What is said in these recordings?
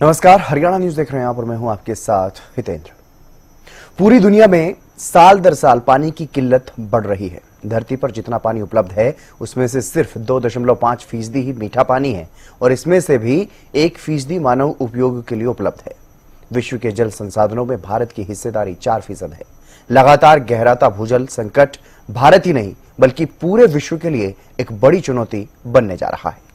नमस्कार, हरियाणा न्यूज देख रहे हैं आप और मैं हूं आपके साथ हितेंद्र। पूरी दुनिया में साल दर साल पानी की किल्लत बढ़ रही है। धरती पर जितना पानी उपलब्ध है उसमें से सिर्फ 2.5% ही मीठा पानी है और इसमें से भी 1% मानव उपयोग के लिए उपलब्ध है। विश्व के जल संसाधनों में भारत की हिस्सेदारी 4% है। लगातार गहराता भूजल संकट भारत ही नहीं बल्कि पूरे विश्व के लिए एक बड़ी चुनौती बनने जा रहा है।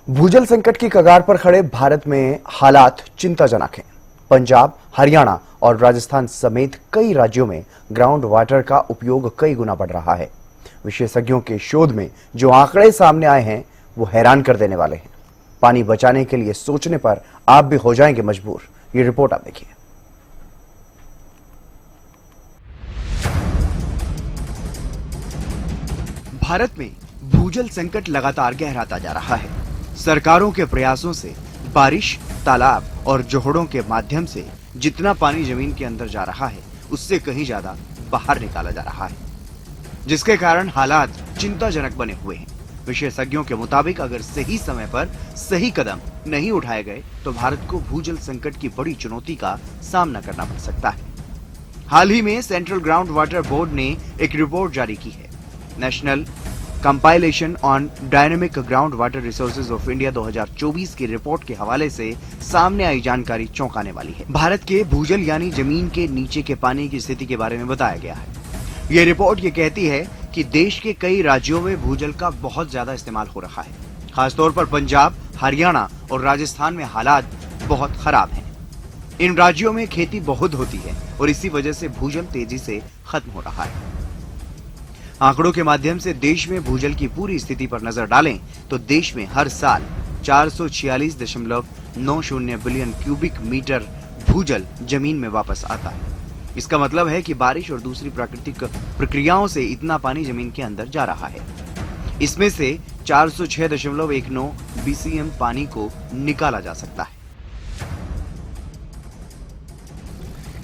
भूजल संकट की कगार पर खड़े भारत में हालात चिंताजनक हैं। पंजाब, हरियाणा और राजस्थान समेत कई राज्यों में ग्राउंड वाटर का उपयोग कई गुना बढ़ रहा है। विशेषज्ञों के शोध में जो आंकड़े सामने आए हैं वो हैरान कर देने वाले हैं। पानी बचाने के लिए सोचने पर आप भी हो जाएंगे मजबूर। ये रिपोर्ट आप देखिए। भारत में भूजल संकट लगातार गहराता जा रहा है। सरकारों के प्रयासों से बारिश, तालाब और जोहड़ों के माध्यम से जितना पानी जमीन के अंदर जा रहा है उससे कहीं ज्यादा बाहर निकाला जा रहा है, जिसके कारण हालात चिंताजनक बने हुए हैं। विशेषज्ञों के मुताबिक अगर सही समय पर सही कदम नहीं उठाए गए तो भारत को भूजल संकट की बड़ी चुनौती का सामना करना पड़ सकता है। हाल ही में सेंट्रल ग्राउंड वाटर बोर्ड ने एक रिपोर्ट जारी की है। National compilation on dynamic ground water resources of India 2024 की रिपोर्ट के हवाले से सामने आई जानकारी चौंकाने वाली है। भारत के भूजल यानी जमीन के नीचे के पानी की स्थिति के बारे में बताया गया है। ये रिपोर्ट ये कहती है कि देश के कई राज्यों में भूजल का बहुत ज्यादा इस्तेमाल हो रहा है। खासतौर पर पंजाब, हरियाणा और राजस्थान में हालात बहुत खराब हैं। इन राज्यों में खेती बहुत होती है और इसी वजह से भूजल तेजी से खत्म हो रहा है। आंकड़ों के माध्यम से देश में भूजल की पूरी स्थिति पर नजर डालें तो देश में हर साल 446.90 बिलियन क्यूबिक मीटर भूजल जमीन में वापस आता है। इसका मतलब है कि बारिश और दूसरी प्राकृतिक प्रक्रियाओं से इतना पानी जमीन के अंदर जा रहा है। इसमें से 406.19 बीसीएम पानी को निकाला जा सकता है।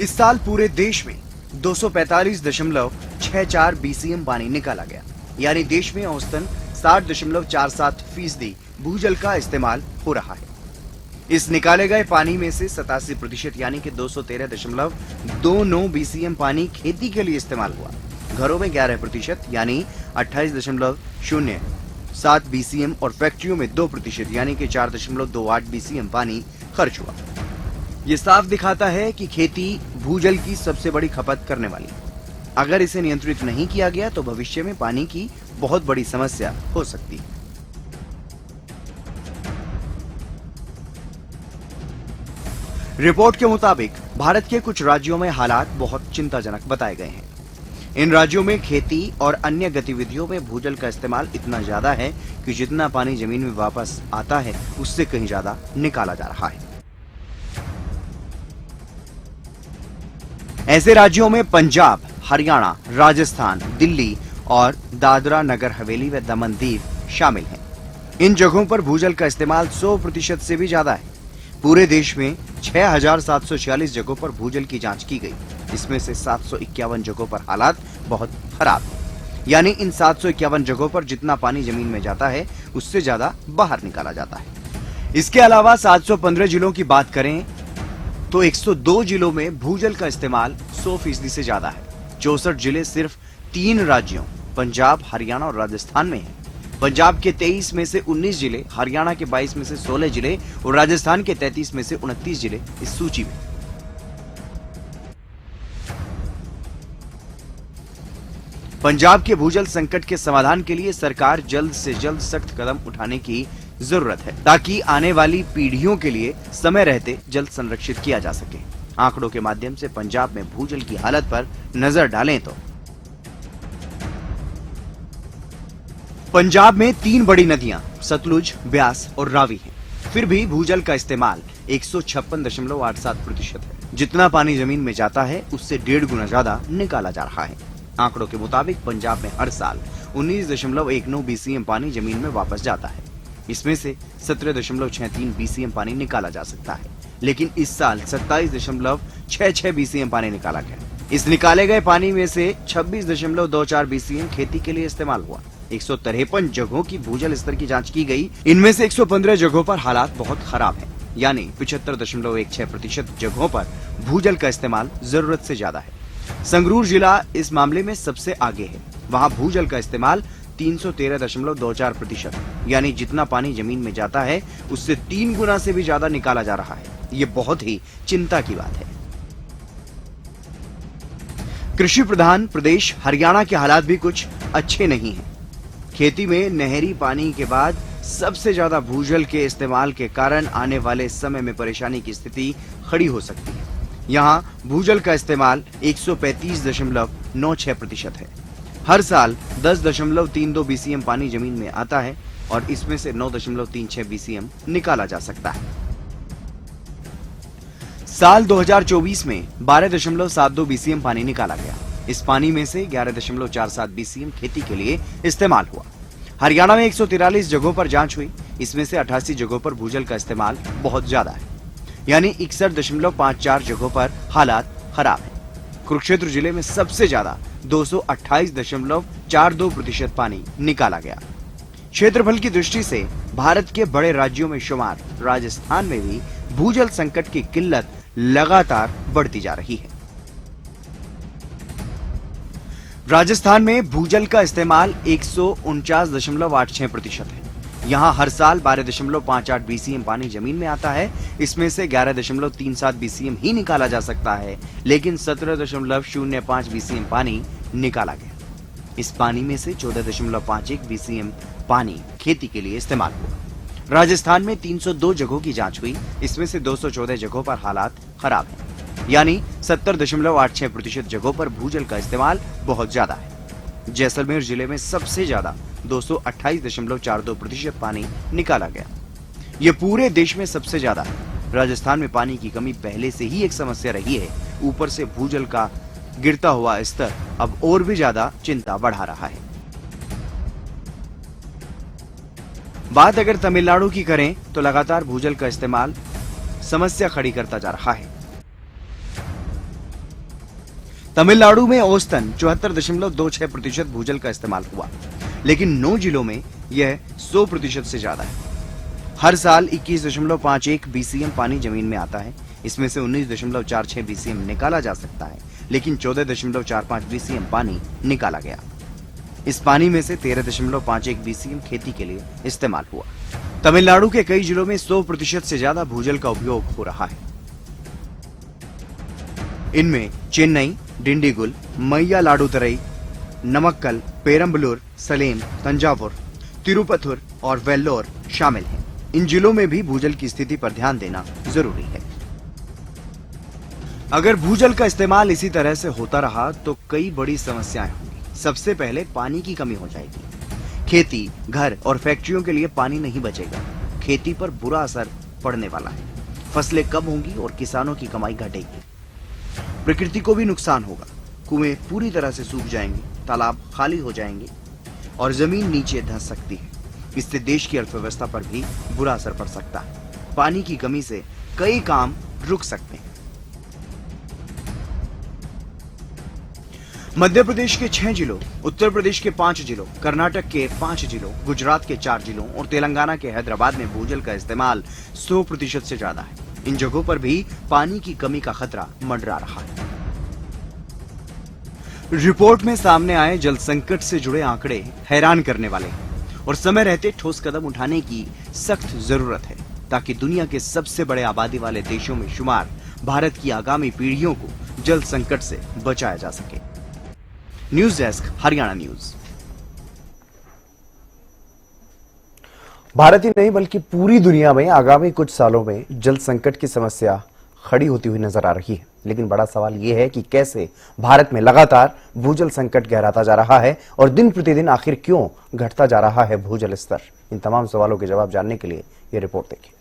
इस साल पूरे देश में 245.64 बीसीएम पानी निकाला गया, यानी देश में औसतन 60.47% भूजल का इस्तेमाल हो रहा है। इस निकाले गए पानी में से 87% यानी कि 213.29 बीसीएम पानी खेती के लिए इस्तेमाल हुआ। घरों में 11% यानी 28.07 बीसीएम और फैक्ट्रियों में 2% यानी कि 4.28 बीसीएम पानी खर्च हुआ। ये साफ दिखाता है कि खेती भूजल की सबसे बड़ी खपत करने वाली है। अगर इसे नियंत्रित नहीं किया गया तो भविष्य में पानी की बहुत बड़ी समस्या हो सकती है। रिपोर्ट के मुताबिक भारत के कुछ राज्यों में हालात बहुत चिंताजनक बताए गए हैं। इन राज्यों में खेती और अन्य गतिविधियों में भूजल का इस्तेमाल इतना ज्यादा है कि जितना पानी जमीन में वापस आता है उससे कहीं ज्यादा निकाला जा रहा है। ऐसे राज्यों में पंजाब, हरियाणा, राजस्थान, दिल्ली और दादरा नगर हवेली व दमन दीव शामिल हैं। इन जगहों पर भूजल का इस्तेमाल 100% से भी ज्यादा है। पूरे देश में 6,746 जगहों पर भूजल की जांच की गई। इसमें से 751 जगहों पर हालात बहुत खराब है, यानी इन 751 जगहों पर जितना पानी जमीन में जाता है उससे ज्यादा बाहर निकाला जाता है। इसके अलावा 715 जिलों की बात करें तो 102 जिलों में भूजल का इस्तेमाल 100% से ज्यादा है। 64 जिले सिर्फ 3 राज्यों पंजाब, हरियाणा और राजस्थान में हैं। पंजाब के 23 में से 19 जिले, हरियाणा के 22 में से 16 जिले और राजस्थान के 33 में से 29 जिले इस सूची में। पंजाब के भूजल संकट के समाधान के लिए सरकार जल्द से जल्द सख्त कदम उठाने की जरूरत है ताकि आने वाली पीढ़ियों के लिए समय रहते जल संरक्षित किया जा सके। आंकड़ों के माध्यम से पंजाब में भूजल की हालत पर नजर डालें तो पंजाब में 3 बड़ी नदियां सतलुज, ब्यास और रावी हैं। फिर भी भूजल का इस्तेमाल 156.87% है। जितना पानी जमीन में जाता है उससे 1.5 गुना ज्यादा निकाला जा रहा है। आंकड़ों के मुताबिक पंजाब में हर साल 19.19 बीसीएम पानी जमीन में वापस जाता है। इसमें से 17.63 बीसीएम पानी निकाला जा सकता है, लेकिन इस साल 27.66 बीसीएम पानी निकाला गया। इस निकाले गए पानी में से 26.24 बीसीएम खेती के लिए इस्तेमाल हुआ। 153 जगहों की भूजल स्तर की जांच की गई। इनमें से 115 जगहों पर हालात बहुत खराब हैं, यानी 75.16% जगहों पर भूजल का इस्तेमाल जरूरत से ज्यादा है। संगरूर जिला इस मामले में सबसे आगे है। वहां भूजल का इस्तेमाल 313.24%, यानी जितना पानी जमीन में जाता है उससे 3 गुना से भी ज्यादा निकाला जा रहा है। ये बहुत ही चिंता की बात है। कृषि प्रधान प्रदेश हरियाणा के हालात भी कुछ अच्छे नहीं हैं। खेती में नहरी पानी के बाद सबसे ज्यादा भूजल के इस्तेमाल के कारण आने वाले समय में परेशानी की स्थिति खड़ी हो सकती है। यहाँ भूजल का इस्तेमाल 135.96% है। हर साल 10.32 बीसीएम पानी जमीन में आता है और इसमें से 9.36 बीसीएम निकाला जा सकता है। साल 2024 में 12.72 बीसीएम पानी निकाला गया। इस पानी में से 11.47 बीसीएम खेती के लिए इस्तेमाल हुआ। हरियाणा में 143 जगहों पर जांच हुई। इसमें से 88 जगहों पर भूजल का इस्तेमाल बहुत ज्यादा है, यानी 61.54 जगहों पर हालात खराब है। कुरुक्षेत्र जिले में सबसे ज्यादा 228.42% पानी निकाला गया। क्षेत्रफल की दृष्टि से भारत के बड़े राज्यों में शुमार राजस्थान में भी भूजल संकट की किल्लत लगातार बढ़ती जा रही है। राजस्थान में भूजल का इस्तेमाल 149.86% है। यहाँ हर साल 12.58 बीसीएम पानी जमीन में आता है। इसमें से 11.37 बीसीएम ही निकाला जा सकता है, लेकिन 17.05 बीसीएम पानी निकाला गया। इस पानी में से 14.51 बीसीएम पानी खेती के लिए इस्तेमाल हुआ। राजस्थान में 302 जगहों की जांच हुई। इसमें से 214 जगहों पर हालात खराब हैं, यानी 70.86% जगहों पर भूजल का इस्तेमाल बहुत ज्यादा है। जैसलमेर जिले में सबसे ज्यादा 228.42% पानी निकाला गया। ये पूरे देश में सबसे ज्यादा है। राजस्थान में पानी की कमी पहले से ही एक समस्या रही है। ऊपर से भूजल का गिरता हुआ स्तर अब और भी ज्यादा चिंता बढ़ा रहा है। बात अगर तमिलनाडु की करें तो लगातार भूजल का इस्तेमाल समस्या खड़ी करता जा रहा है। तमिलनाडु में औसतन 74.26% भूजल का इस्तेमाल हुआ, लेकिन 9 जिलों में यह 100% से ज्यादा है। हर साल 21.51 बीसीएम पानी जमीन में आता है। इसमें से 19.46 बीसीएम निकाला जा सकता है, लेकिन 14.45 बीसीएम पानी निकाला गया। इस पानी में से 13.51 बीसीएम खेती के लिए इस्तेमाल हुआ। तमिलनाडु के कई जिलों में 100% से ज्यादा भूजल का उपयोग हो रहा है। इनमें चेन्नई, डिंडीगुल, मय्यालाडुतुरई, नमक्कल, पेरम्बलूर, सलेम, तंजावुर, तिरुपथुर और वेल्लोर शामिल हैं। इन जिलों में भी भूजल की स्थिति पर ध्यान देना जरूरी है। अगर भूजल का इस्तेमाल इसी तरह से होता रहा तो कई बड़ी समस्याएं होंगी। सबसे पहले पानी की कमी हो जाएगी। खेती, घर और फैक्ट्रियों के लिए पानी नहीं बचेगा। खेती पर बुरा असर पड़ने वाला है। फसलें कम होंगी और किसानों की कमाई घटेगी। प्रकृति को भी नुकसान होगा। कुएं पूरी तरह से सूख जाएंगे, तालाब खाली हो जाएंगे और जमीन नीचे धंस सकती है। इससे देश की अर्थव्यवस्था पर भी बुरा असर पड़ सकता है। पानी की कमी से कई काम रुक सकते हैं। मध्य प्रदेश के 6 जिलों, उत्तर प्रदेश के 5 जिलों, कर्नाटक के 5 जिलों, गुजरात के 4 जिलों और तेलंगाना के हैदराबाद में भूजल का इस्तेमाल 100% से ज्यादा है। इन जगहों पर भी पानी की कमी का खतरा मंडरा रहा है। रिपोर्ट में सामने आए जल संकट से जुड़े आंकड़े हैरान करने वाले हैं और समय रहते ठोस कदम उठाने की सख्त जरूरत है, ताकि दुनिया के सबसे बड़े आबादी वाले देशों में शुमार भारत की आगामी पीढ़ियों को जल संकट से बचाया जा सके। News desk, Haryana news. Bharat ही नहीं बल्कि पूरी दुनिया में आगामी कुछ सालों में जल संकट की समस्या खड़ी होती हुई नजर आ रही है। लेकिन बड़ा सवाल यह है कि कैसे भारत में लगातार भूजल संकट गहराता जा रहा है और दिन प्रतिदिन आखिर क्यों घटता जा रहा है भूजल स्तर। इन तमाम सवालों के जवाब जानने के लिए यह रिपोर्ट देखिए।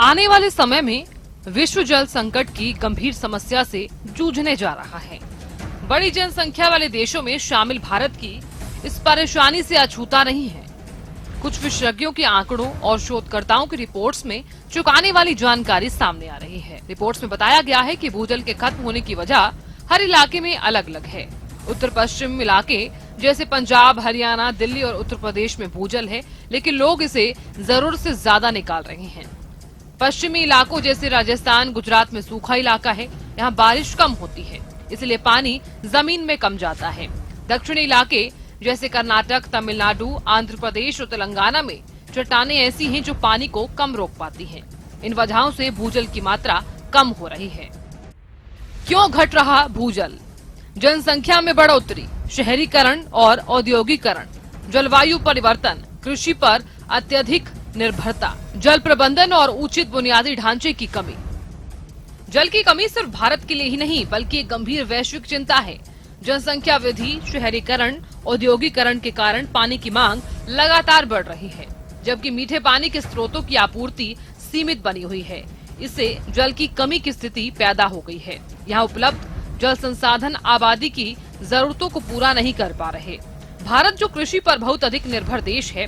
आने वाले समय में विश्व जल संकट की गंभीर समस्या से जूझने जा रहा है। बड़ी जनसंख्या वाले देशों में शामिल भारत की इस परेशानी से अछूता नहीं है। कुछ विशेषज्ञों के आंकड़ों और शोधकर्ताओं की रिपोर्ट्स में चौंकाने वाली जानकारी सामने आ रही है। रिपोर्ट्स में बताया गया है कि भूजल के खत्म होने की वजह हर इलाके में अलग अलग है। उत्तर पश्चिम इलाके जैसे पंजाब, हरियाणा, दिल्ली और उत्तर प्रदेश में भूजल है, लेकिन लोग इसे जरूरत से ज्यादा निकाल रहे हैं। पश्चिमी इलाकों जैसे राजस्थान, गुजरात में सूखा इलाका है, यहाँ बारिश कम होती है, इसलिए पानी जमीन में कम जाता है। दक्षिणी इलाके जैसे कर्नाटक, तमिलनाडु, आंध्र प्रदेश और तेलंगाना में चट्टानें ऐसी हैं जो पानी को कम रोक पाती हैं। इन वजहों से भूजल की मात्रा कम हो रही है। क्यों घट रहा भूजल? जनसंख्या में बढ़ोतरी, शहरीकरण और औद्योगिकरण, जलवायु परिवर्तन, कृषि पर अत्यधिक निर्भरता, जल प्रबंधन और उचित बुनियादी ढांचे की कमी। जल की कमी सिर्फ भारत के लिए ही नहीं बल्कि एक गंभीर वैश्विक चिंता है। जनसंख्या वृद्धि, शहरीकरण, औद्योगिकरण के कारण पानी की मांग लगातार बढ़ रही है, जबकि मीठे पानी के स्रोतों की आपूर्ति सीमित बनी हुई है। इससे जल की कमी की स्थिति पैदा हो गई है। यहाँ उपलब्ध जल संसाधन आबादी की जरूरतों को पूरा नहीं कर पा रहे। भारत जो कृषि पर बहुत अधिक निर्भर देश है,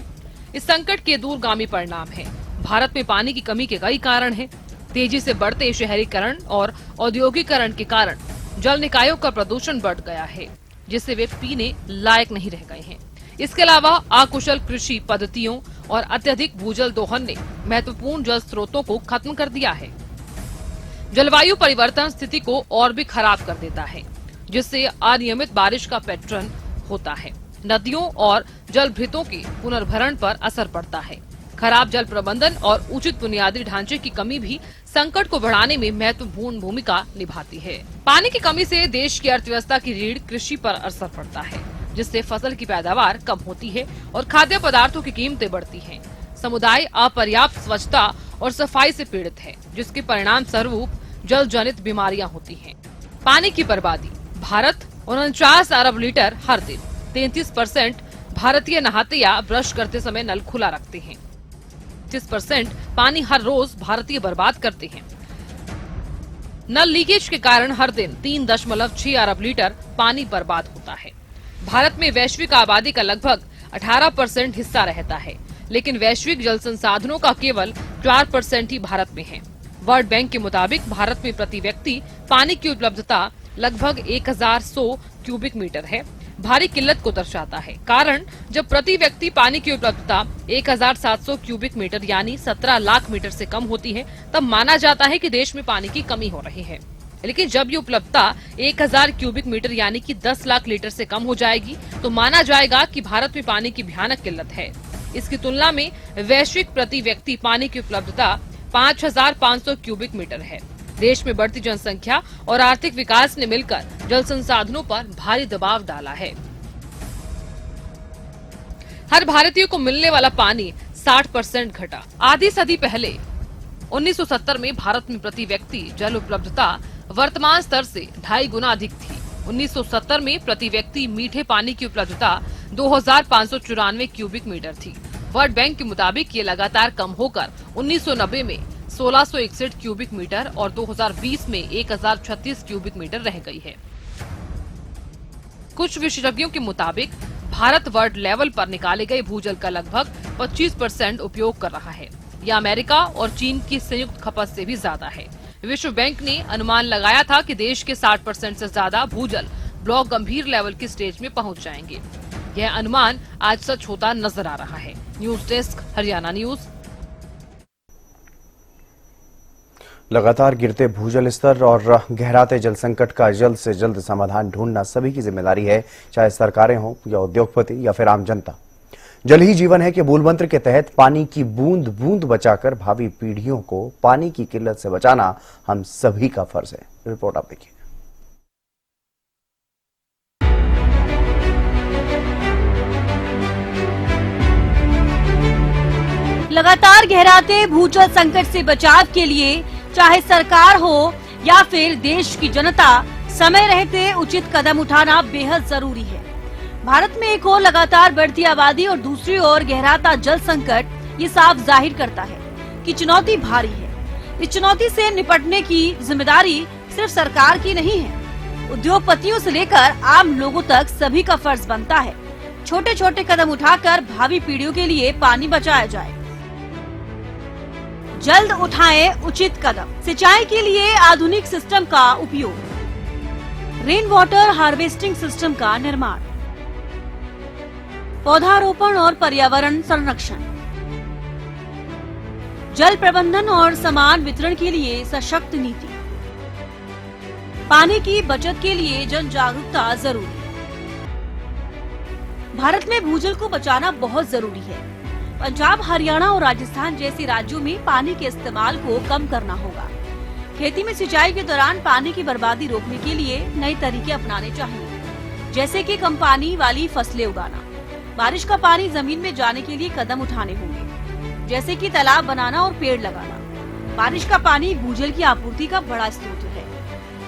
इस संकट के दूरगामी परिणाम है। भारत में पानी की कमी के कई कारण हैं। तेजी से बढ़ते शहरीकरण और औद्योगिकरण के कारण जल निकायों का प्रदूषण बढ़ गया है, जिससे वे पीने लायक नहीं रह गए हैं। इसके अलावा अकुशल कृषि पद्धतियों और अत्यधिक भूजल दोहन ने महत्वपूर्ण जल स्रोतों को खत्म कर दिया है। जलवायु परिवर्तन स्थिति को और भी खराब कर देता है, जिससे अनियमित बारिश का पैटर्न होता है। नदियों और जलभृतों के पुनर्भरण पर असर पड़ता है। खराब जल प्रबंधन और उचित बुनियादी ढांचे की कमी भी संकट को बढ़ाने में महत्वपूर्ण भूमिका निभाती है। पानी की कमी से देश की अर्थव्यवस्था की रीढ़ कृषि पर असर पड़ता है, जिससे फसल की पैदावार कम होती है और खाद्य पदार्थों की कीमतें बढ़ती हैं। समुदाय अपर्याप्त स्वच्छता और सफाई से पीड़ित है, जिसके परिणाम स्वरूप जल जनित बीमारियां होती हैं। पानी की बर्बादी। भारत 49 अरब लीटर हर दिन, 33% भारतीय नहाते या ब्रश करते समय नल खुला रखते हैं। 30% पानी हर रोज भारतीय बर्बाद करते हैं। नल लीकेज के कारण हर दिन 3.6 अरब लीटर पानी बर्बाद होता है। भारत में वैश्विक आबादी का लगभग 18% हिस्सा रहता है, लेकिन वैश्विक जल संसाधनों का केवल 4% ही भारत में है। वर्ल्ड बैंक के मुताबिक भारत में प्रति व्यक्ति पानी की उपलब्धता लगभग 1100 क्यूबिक मीटर है। भारी किल्लत को दर्शाता है। कारण, जब प्रति व्यक्ति पानी की उपलब्धता 1700 क्यूबिक मीटर यानी 17 लाख मीटर से कम होती है, तब माना जाता है कि देश में पानी की कमी हो रही है। लेकिन जब ये उपलब्धता 1000 क्यूबिक मीटर यानी कि 10 लाख लीटर से कम हो जाएगी, तो माना जाएगा कि भारत में पानी की भयानक किल्लत है। इसकी तुलना में वैश्विक प्रति व्यक्ति पानी की उपलब्धता 5500 क्यूबिक मीटर है। देश में बढ़ती जनसंख्या और आर्थिक विकास ने मिलकर जल संसाधनों पर भारी दबाव डाला है। हर भारतीय को मिलने वाला पानी 60% घटा। आधी सदी पहले 1970 में भारत में प्रति व्यक्ति जल उपलब्धता वर्तमान स्तर से 2.5 गुना अधिक थी। 1970 में प्रति व्यक्ति मीठे पानी की उपलब्धता 2594 क्यूबिक मीटर थी। वर्ल्ड बैंक के मुताबिक ये लगातार कम होकर 1990 में 1661 क्यूबिक मीटर और 2020 में 1036 क्यूबिक मीटर रह गई है। कुछ विशेषज्ञों के मुताबिक भारत वर्ल्ड लेवल पर निकाले गए भूजल का लगभग 25% उपयोग कर रहा है। यह अमेरिका और चीन की संयुक्त खपत से भी ज्यादा है। विश्व बैंक ने अनुमान लगाया था कि देश के 60% से ज्यादा भूजल ब्लॉक गंभीर लेवल की स्टेज में पहुंच जाएंगे। यह अनुमान आज सच होता नजर आ रहा है। News desk, Haryana news. लगातार गिरते भूजल स्तर और गहराते जल संकट का जल्द से जल्द समाधान ढूंढना सभी की जिम्मेदारी है, चाहे सरकारें हों या उद्योगपति या फिर आम जनता। जल ही जीवन है के मूल मंत्र के तहत पानी की बूंद बूंद बचाकर भावी पीढ़ियों को पानी की किल्लत से बचाना हम सभी का फर्ज है। रिपोर्ट आप देखिए। लगातार गहराते भूजल संकट से बचाव के लिए चाहे सरकार हो या फिर देश की जनता, समय रहते उचित कदम उठाना बेहद जरूरी है। भारत में एक ओर लगातार बढ़ती आबादी और दूसरी ओर गहराता जल संकट ये साफ जाहिर करता है कि चुनौती भारी है। इस चुनौती से निपटने की जिम्मेदारी सिर्फ सरकार की नहीं है, उद्योगपतियों से लेकर आम लोगों तक सभी का फर्ज बनता है छोटे छोटे कदम उठाकर भावी पीढ़ियों के लिए पानी बचाया जाए। जल्द उठाएं उचित कदम। सिंचाई के लिए आधुनिक सिस्टम का उपयोग, रेन वाटर हार्वेस्टिंग सिस्टम का निर्माण, पौधारोपण और पर्यावरण संरक्षण, जल प्रबंधन और समान वितरण के लिए सशक्त नीति, पानी की बचत के लिए जन जागरूकता जरूरी। भारत में भूजल को बचाना बहुत जरूरी है। पंजाब, हरियाणा और राजस्थान जैसे राज्यों में पानी के इस्तेमाल को कम करना होगा। खेती में सिंचाई के दौरान पानी की बर्बादी रोकने के लिए नए तरीके अपनाने चाहिए, जैसे कि कम पानी वाली फसलें उगाना, बारिश का पानी जमीन में जाने के लिए कदम उठाने होंगे, जैसे कि तालाब बनाना और पेड़ लगाना। बारिश का पानी भूजल की आपूर्ति का बड़ा स्रोत है।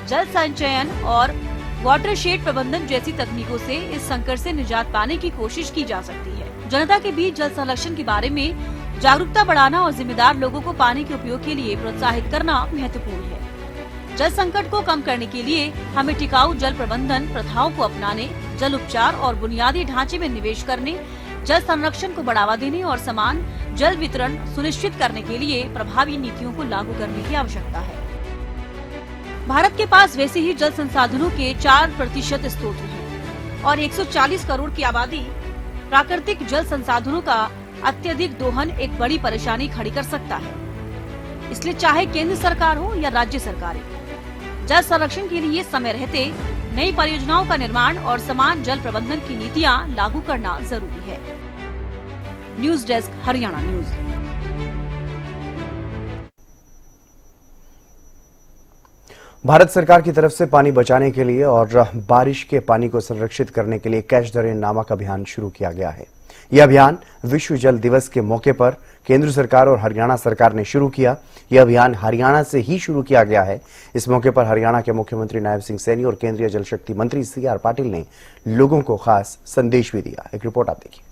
जल संचयन और वाटरशेड प्रबंधन जैसी तकनीकों से इस संकट से निजात पाने की कोशिश की जा सकती है। जनता के बीच जल संरक्षण के बारे में जागरूकता बढ़ाना और जिम्मेदार लोगों को पानी के उपयोग के लिए प्रोत्साहित करना महत्वपूर्ण है। जल संकट को कम करने के लिए हमें टिकाऊ जल प्रबंधन प्रथाओं को अपनाने, जल उपचार और बुनियादी ढांचे में निवेश करने, जल संरक्षण को बढ़ावा देने और समान जल वितरण सुनिश्चित करने के लिए प्रभावी नीतियों को लागू करने की आवश्यकता है। भारत के पास वैसे ही जल संसाधनों के 4% स्रोत हैं और 140 करोड़ की आबादी। प्राकृतिक जल संसाधनों का अत्यधिक दोहन एक बड़ी परेशानी खड़ी कर सकता है। इसलिए चाहे केंद्र सरकार हो या राज्य सरकारें, जल संरक्षण के लिए समय रहते नई परियोजनाओं का निर्माण और समान जल प्रबंधन की नीतियां लागू करना जरूरी है। News desk, Haryana news. Bharat सरकार की तरफ से पानी बचाने के लिए और बारिश के पानी को संरक्षित करने के लिए कैच द रेन नामक अभियान शुरू किया गया है। यह अभियान विश्व जल दिवस के मौके पर केंद्र सरकार और हरियाणा सरकार ने शुरू किया। यह अभियान हरियाणा से ही शुरू किया गया है। इस मौके पर हरियाणा के मुख्यमंत्री नायब सिंह सैनी और केंद्रीय जल शक्ति मंत्री CR पाटिल ने लोगों को खास संदेश भी दिया। एक रिपोर्ट आप देखिए।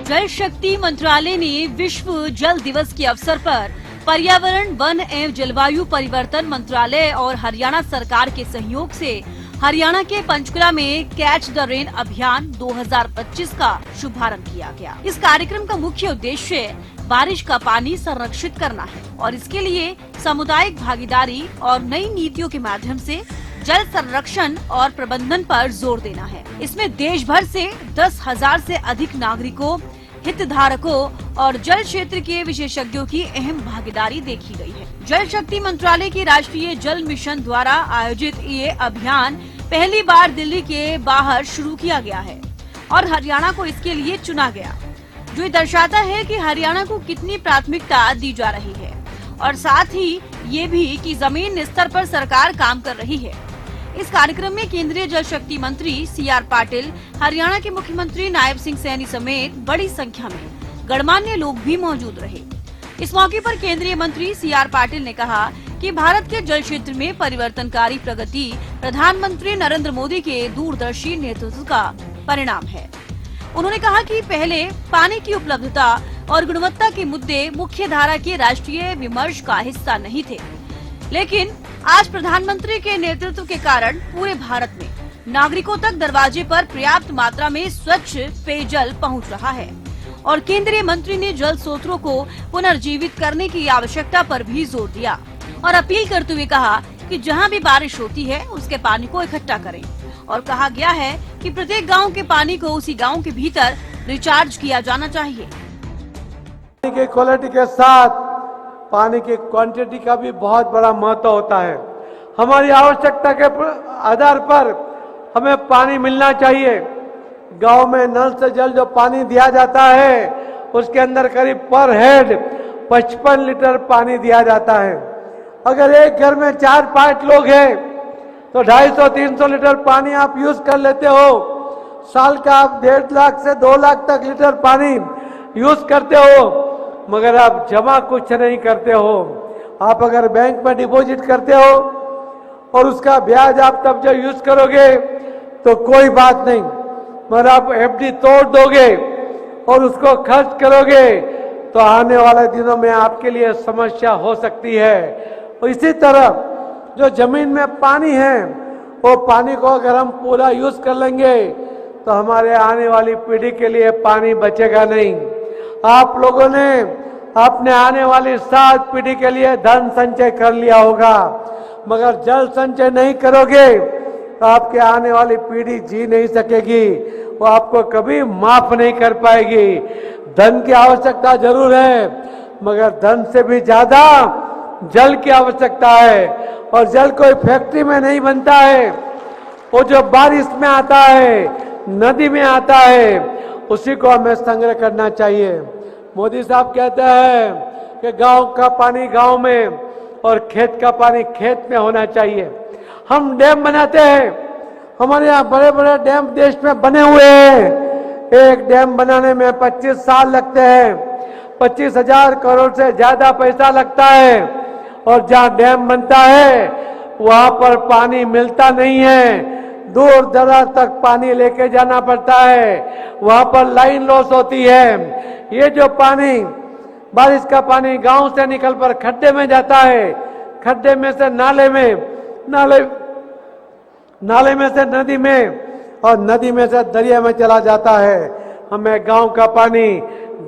जल शक्ति मंत्रालय ने विश्व जल दिवस के अवसर पर पर्यावरण, वन एवं जलवायु परिवर्तन मंत्रालय और हरियाणा सरकार के सहयोग से हरियाणा के पंचकुला में कैच द रेन अभियान 2025 का शुभारंभ किया गया। इस कार्यक्रम का मुख्य उद्देश्य बारिश का पानी संरक्षित करना है और इसके लिए सामुदायिक भागीदारी और नई नीतियों के माध्यम से जल संरक्षण और प्रबंधन पर जोर देना है। इसमें देश भर से 10,000 से अधिक नागरिकों, हितधारकों और जल क्षेत्र के विशेषज्ञों की अहम भागीदारी देखी गई है। जल शक्ति मंत्रालय की राष्ट्रीय जल मिशन द्वारा आयोजित ये अभियान पहली बार दिल्ली के बाहर शुरू किया गया है और हरियाणा को इसके लिए चुना गया, जो दर्शाता है कि हरियाणा को कितनी प्राथमिकता दी जा रही है और साथ ही ये भी कि जमीन स्तर पर सरकार काम कर रही है। इस कार्यक्रम में केंद्रीय जल शक्ति मंत्री CR पाटिल, हरियाणा के मुख्यमंत्री नायब सिंह सैनी समेत बड़ी संख्या में गणमान्य लोग भी मौजूद रहे। इस मौके पर केंद्रीय मंत्री CR पाटिल ने कहा कि भारत के जल क्षेत्र में परिवर्तनकारी प्रगति प्रधानमंत्री नरेंद्र मोदी के दूरदर्शी नेतृत्व का परिणाम है। उन्होंने कहा कि पहले पानी की उपलब्धता और गुणवत्ता के मुद्दे मुख्य धारा के राष्ट्रीय विमर्श का हिस्सा नहीं थे, लेकिन आज प्रधानमंत्री के नेतृत्व के कारण पूरे भारत में नागरिकों तक दरवाजे पर पर्याप्त मात्रा में स्वच्छ पेयजल पहुंच रहा है और केंद्रीय मंत्री ने जल स्रोतों को पुनर्जीवित करने की आवश्यकता पर भी जोर दिया और अपील करते हुए कहा कि जहां भी बारिश होती है उसके पानी को इकट्ठा करें और कहा गया है कि प्रत्येक गांव के पानी को उसी गांव के भीतर रिचार्ज किया जाना चाहिए। पानी के क्वालिटी के साथ पानी की क्वांटिटी का भी बहुत बड़ा महत्व होता है। हमारी आवश्यकता के आधार पर हमें पानी मिलना चाहिए। गांव में नल से जल जो पानी दिया जाता है उसके अंदर करीब पर हेड 55 लीटर पानी दिया जाता है। अगर एक घर में 4-5 लोग हैं तो 250-300 लीटर पानी आप यूज कर लेते हो। साल का आप 1.5 लाख से 2 लाख तक लीटर पानी यूज करते हो, मगर आप जमा कुछ नहीं करते हो। आप अगर बैंक में डिपॉजिट करते हो और उसका ब्याज आप तब जब यूज करोगे तो कोई बात नहीं, मगर आप एफडी तोड़ दोगे और उसको खर्च करोगे तो आने वाले दिनों में आपके लिए समस्या हो सकती है। और इसी तरह जो जमीन में पानी है, वो पानी को अगर हम पूरा यूज कर लेंगे तो हमारे आने वाली पीढ़ी के लिए पानी बचेगा नहीं। आप लोगों ने अपने आने वाली 7 पीढ़ी के लिए धन संचय कर लिया होगा, मगर जल संचय नहीं करोगे तो आपके आने वाली पीढ़ी जी नहीं सकेगी, वो आपको कभी माफ नहीं कर पाएगी। धन की आवश्यकता जरूर है, मगर धन से भी ज्यादा जल की आवश्यकता है। और जल कोई फैक्ट्री में नहीं बनता है, वो जो बारिश में आता है, नदी में आता है, उसी को हमें संग्रह करना चाहिए। मोदी साहब कहते हैं कि गांव का पानी गांव में और खेत का पानी खेत में होना चाहिए। हम डैम बनाते हैं, हमारे यहाँ बड़े बड़े डैम देश में बने हुए हैं। एक डैम बनाने में 25 साल लगते हैं, 25,000 करोड़ से ज्यादा पैसा लगता है। और जहाँ डैम बनता है वहां पर पानी मिलता नहीं है, दूर दराज तक पानी लेके जाना पड़ता है, वहां पर लाइन लॉस होती है। ये जो पानी, बारिश का पानी गांव से निकल कर खड्डे में जाता है, खड्डे में से नाले में, नाले में से नदी में, और नदी में से दरिया में चला जाता है। हमें गांव का पानी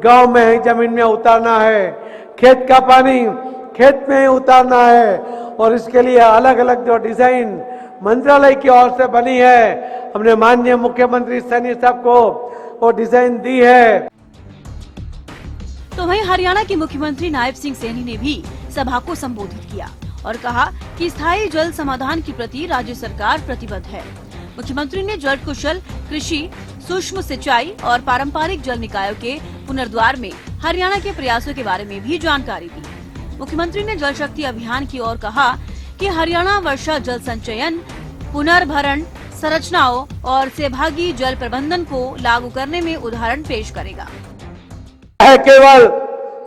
गांव में ही जमीन में उतारना है, खेत का पानी खेत में ही उतारना है। और इसके लिए अलग अलग जो डिजाइन मंत्रालय की ओर से बनी है, हमने माननीय मुख्यमंत्री सैनी साहब को वो डिजाइन दी है। तो वहीं हरियाणा के मुख्यमंत्री नायब सिंह सैनी ने भी सभा को संबोधित किया और कहा कि स्थायी जल समाधान के प्रति राज्य सरकार प्रतिबद्ध है। मुख्यमंत्री ने जल कुशल कृषि, सूक्ष्म सिंचाई और पारंपरिक जल निकायों के पुनर्द्वार में हरियाणा के प्रयासों के बारे में भी जानकारी दी। मुख्यमंत्री ने जल शक्ति अभियान की ओर कहा कि हरियाणा वर्षा जल संचयन, पुनर्भरण संरचनाओं और सहभागी जल प्रबंधन को लागू करने में उदाहरण पेश करेगा। यह केवल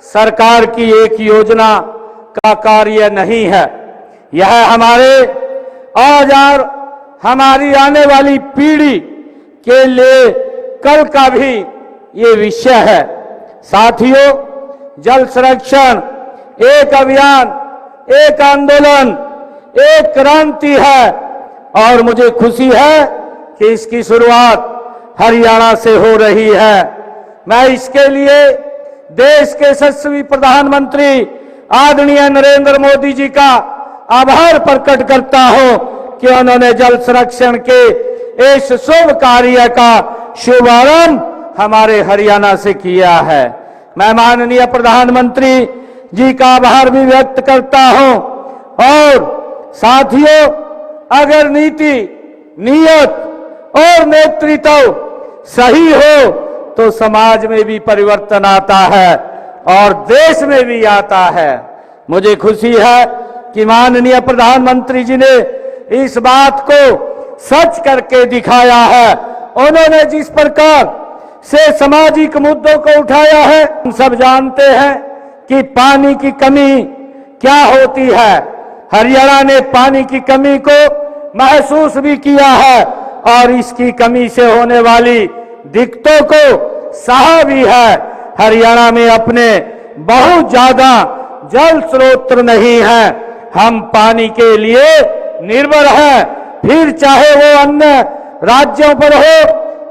सरकार की एक योजना का कार्य नहीं है, यह हमारे आज और हमारी आने वाली पीढ़ी के लिए कल का भी ये विषय है। साथियों, जल संरक्षण एक अभियान, एक आंदोलन, एक क्रांति है और मुझे खुशी है कि इसकी शुरुआत हरियाणा से हो रही है। मैं इसके लिए देश के यशस्वी प्रधानमंत्री आदरणीय नरेंद्र मोदी जी का आभार प्रकट करता हूं कि उन्होंने जल संरक्षण के इस शुभ कार्य का शुभारंभ हमारे हरियाणा से किया है। मैं माननीय प्रधानमंत्री जी का आभार भी व्यक्त करता हूं। और साथियों, अगर नीति, नियत और नेतृत्व सही हो तो समाज में भी परिवर्तन आता है और देश में भी आता है। मुझे खुशी है कि माननीय प्रधानमंत्री जी ने इस बात को सच करके दिखाया है। उन्होंने जिस प्रकार से सामाजिक मुद्दों को उठाया है, हम सब जानते हैं कि पानी की कमी क्या होती है। हरियाणा ने पानी की कमी को महसूस भी किया है और इसकी कमी से होने वाली दिक्कतों को सहा भी है। हरियाणा में अपने बहुत ज्यादा जल स्रोत नहीं है, हम पानी के लिए निर्भर हैं, फिर चाहे वो अन्य राज्यों पर हो,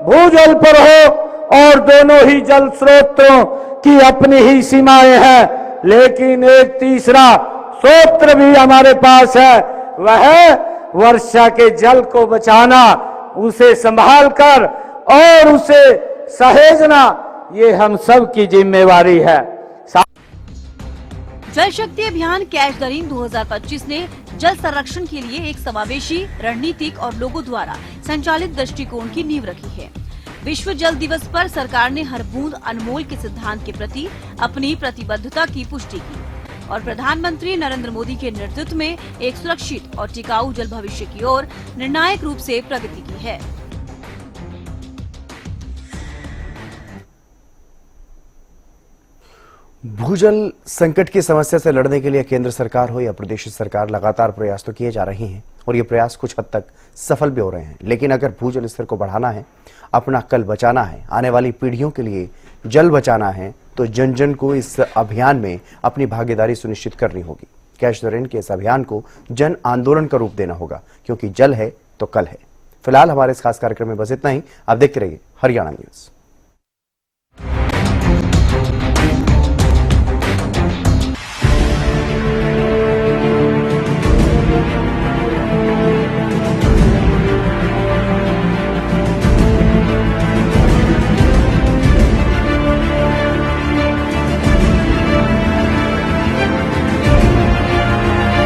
भूजल पर हो, और दोनों ही जल स्रोतों की अपनी ही सीमाएं हैं। लेकिन एक तीसरा स्रोत भी हमारे पास है, वह वर्षा के जल को बचाना, उसे संभाल कर और उसे सहेजना, ये हम सब की जिम्मेवारी है। जल शक्ति अभियान कैच द रेन 2025 ने जल संरक्षण के लिए एक समावेशी, रणनीतिक और लोगों द्वारा संचालित दृष्टिकोण की नींव रखी है। विश्व जल दिवस पर सरकार ने हर बूंद अनमोल के सिद्धांत के प्रति अपनी प्रतिबद्धता की पुष्टि की और प्रधानमंत्री नरेंद्र मोदी के नेतृत्व में एक सुरक्षित और टिकाऊ जल भविष्य की ओर निर्णायक रूप से प्रगति की है। भूजल संकट की समस्या से लड़ने के लिए केंद्र सरकार हो या प्रदेश सरकार लगातार प्रयास तो किए जा रहे हैं और ये प्रयास कुछ हद तक सफल भी हो रहे हैं। लेकिन अगर भूजल स्तर को बढ़ाना है, अपना कल बचाना है, आने वाली पीढ़ियों के लिए जल बचाना है, तो जन जन को इस अभियान में अपनी भागीदारी सुनिश्चित करनी होगी। कैच द रेन के इस अभियान को जन आंदोलन का रूप देना होगा, क्योंकि जल है तो कल है। फिलहाल हमारे इस खास कार्यक्रम में बस इतना ही। आप देखते रहिए हरियाणा न्यूज।